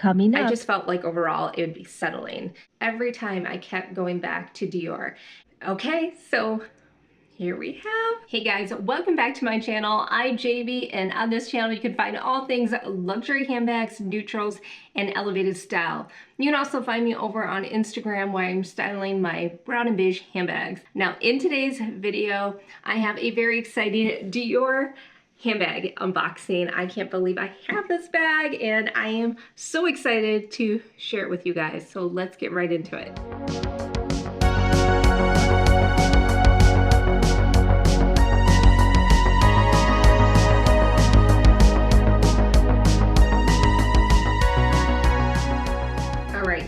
coming I up. just felt like overall it would be settling. Every time I kept going back to Dior. Okay, so here we have. Hey guys, welcome back to my channel. I'm JB, and on this channel you can find all things luxury handbags, neutrals, and elevated style. You can also find me over on Instagram where I'm styling my brown and beige handbags. Now in today's video, I have a very exciting Dior handbag unboxing. I can't believe I have this bag and I am so excited to share it with you guys. So let's get right into it.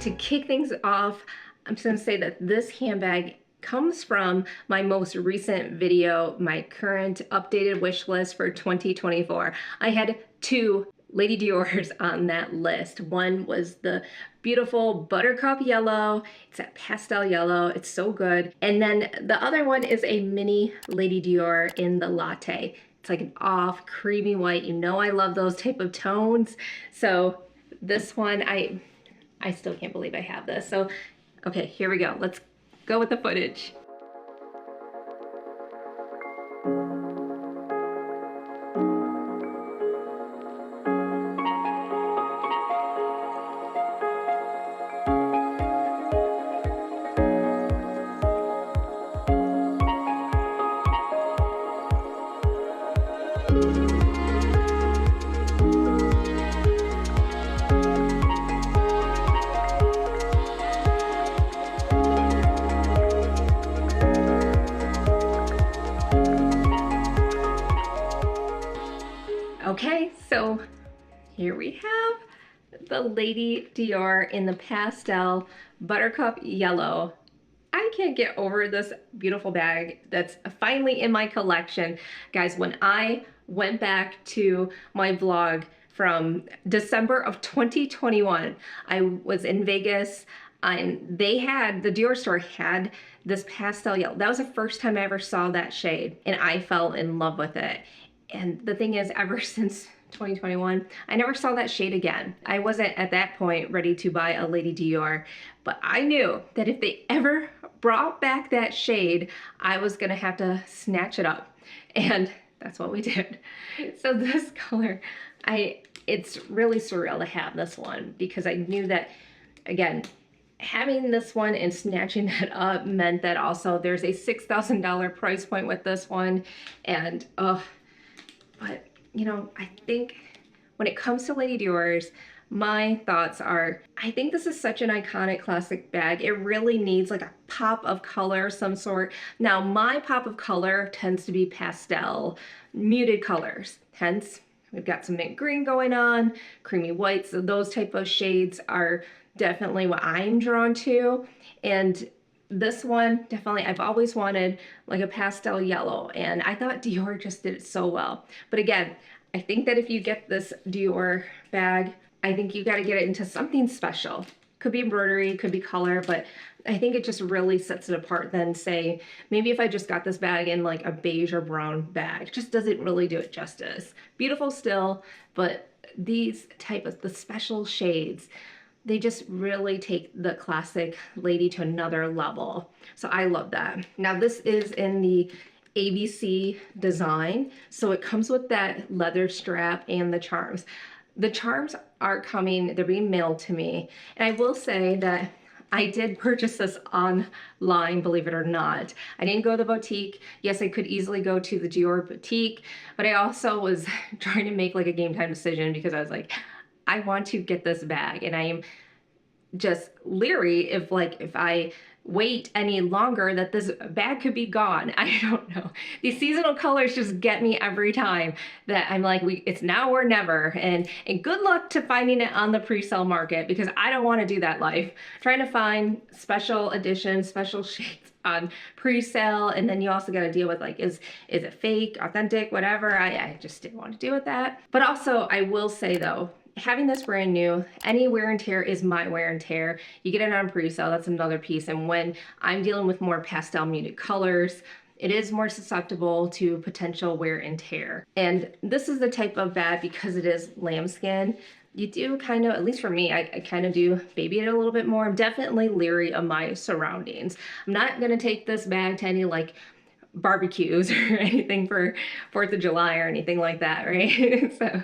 To kick things off, I'm just going to say that this handbag comes from my most recent video, my current updated wish list for 2024. I had two Lady Dior's on that list. One was the beautiful buttercup yellow. It's that pastel yellow. It's so good. And then the other one is a mini Lady Dior in the latte. It's like an off creamy white. You know I love those type of tones. So this one, I still can't believe I have this. So, okay, here we go. Let's go with the footage. Okay, so here we have the Lady Dior in the pastel buttercup yellow. I can't get over this beautiful bag that's finally in my collection. Guys, when I went back to my vlog from December of 2021, I was in Vegas and the Dior store had this pastel yellow. That was the first time I ever saw that shade and I fell in love with it. And the thing is, ever since 2021, I never saw that shade again. I wasn't at that point ready to buy a Lady Dior, but I knew that if they ever brought back that shade, I was gonna have to snatch it up. And that's what we did. So this color, it's really surreal to have this one because I knew that, again, having this one and snatching that up meant that also there's a $6,000 price point with this one. And but you know, I think when it comes to Lady Dior's, my thoughts are, I think this is such an iconic classic bag. It really needs like a pop of color of some sort. Now, my pop of color tends to be pastel, muted colors. Hence, we've got some mint green going on, creamy whites. So those type of shades are definitely what I'm drawn to. And this one, definitely, I've always wanted like a pastel yellow, and I thought Dior just did it so well. But again, I think that if you get this Dior bag, I think you got to get it into something special. Could be embroidery, could be color, but I think it just really sets it apart than, say, maybe if I just got this bag in like a beige or brown bag. It just doesn't really do it justice. Beautiful still, but these type of the special shades, they just really take the classic Lady to another level. So I love that. Now this is in the ABC design. So it comes with that leather strap and the charms. The charms are coming, they're being mailed to me. And I will say that I did purchase this online, believe it or not. I didn't go to the boutique. Yes, I could easily go to the Dior boutique, but I also was trying to make like a game time decision because I was like, I want to get this bag, and I am just leery if I wait any longer that this bag could be gone. I don't know. These seasonal colors just get me every time that I'm like, it's now or never. And good luck to finding it on the pre-sale market because I don't want to do that life. Trying to find special editions, special shades on pre-sale, and then you also got to deal with like, is it fake, authentic, whatever. I just didn't want to deal with that. But also I will say though, having this brand new, any wear and tear is my wear and tear. You get it on pre-sale, that's another piece. And when I'm dealing with more pastel muted colors, it is more susceptible to potential wear and tear. And this is the type of bag, because it is lambskin, you do kind of, at least for me, I kind of do baby it a little bit more. I'm definitely leery of my surroundings. I'm not gonna take this bag to any like barbecues or anything for 4th of July or anything like that, right? So,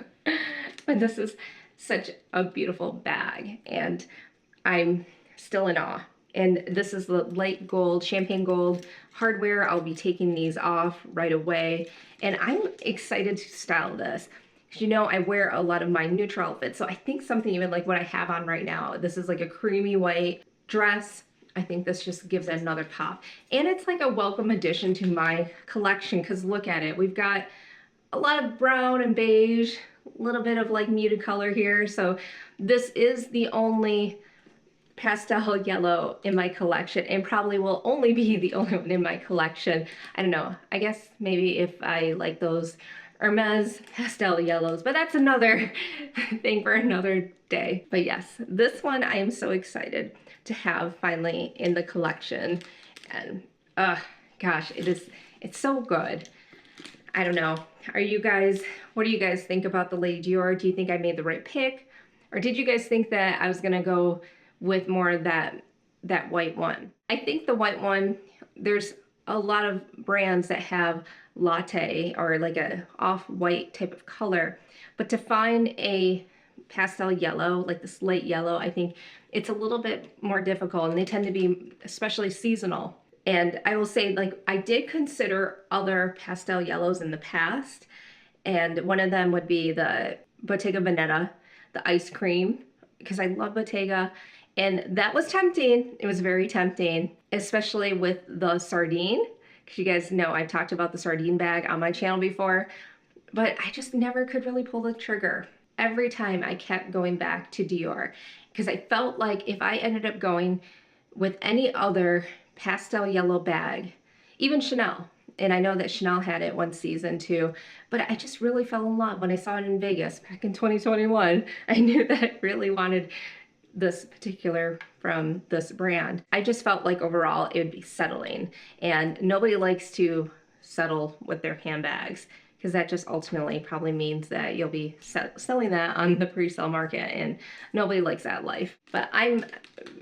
but this is such a beautiful bag and I'm still in awe. And this is the light gold, champagne gold hardware. I'll be taking these off right away. And I'm excited to style this. You know, I wear a lot of my neutral outfits. So I think something even like what I have on right now, this is like a creamy white dress. I think this just gives it another pop. And it's like a welcome addition to my collection because look at it. We've got a lot of brown and beige, a little bit of like muted color here. So this is the only pastel yellow in my collection and probably will only be the only one in my collection. I don't know. I guess maybe if I like those Hermes pastel yellows, but that's another thing for another day. But yes, this one I am so excited to have finally in the collection. And gosh, it's so good. I don't know. What do you guys think about the Lady Dior? Do you think I made the right pick? Or did you guys think that I was gonna go with more of that white one? I think the white one, there's a lot of brands that have latte or like a off-white type of color, but to find a pastel yellow, like this light yellow, I think it's a little bit more difficult and they tend to be especially seasonal. And I will say, like, I did consider other pastel yellows in the past, and one of them would be the Bottega Veneta, the ice cream, because I love Bottega. And that was tempting. It was very tempting, especially with the sardine. Because you guys know I've talked about the sardine bag on my channel before, but I just never could really pull the trigger. Every time I kept going back to Dior because I felt like if I ended up going with any other pastel yellow bag, even Chanel, and I know that Chanel had it one season too, but I just really fell in love when I saw it in Vegas back in 2021. I knew that I really wanted this particular from this brand. I just felt like overall it would be settling, and nobody likes to settle with their handbags because that just ultimately probably means that you'll be selling that on the pre-sale market, and nobody likes that life. But I'm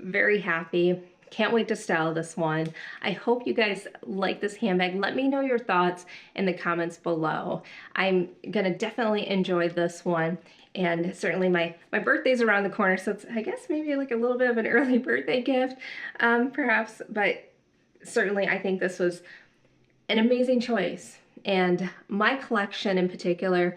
very happy. Can't wait to style this one. I hope you guys like this handbag. Let me know your thoughts in the comments below. I'm gonna definitely enjoy this one. And certainly my birthday's around the corner, so it's, I guess, maybe like a little bit of an early birthday gift, perhaps. But certainly I think this was an amazing choice. And my collection in particular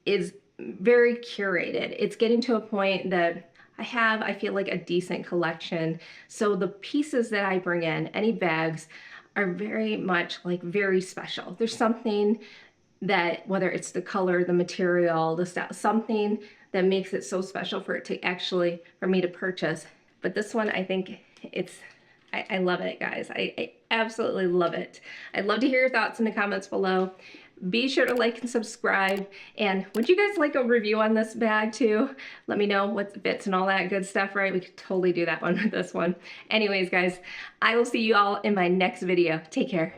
is very curated. It's getting to a point that I feel like a decent collection. So the pieces that I bring in, any bags, are very much like very special. There's something that, whether it's the color, the material, the style, something that makes it so special for it to actually, for me to purchase. But this one, I think I love it, guys. I absolutely love it. I'd love to hear your thoughts in the comments below. Be sure to like and subscribe. And would you guys like a review on this bag too? Let me know what fits and all that good stuff, right? We could totally do that one with this one. Anyways, guys, I will see you all in my next video. Take care.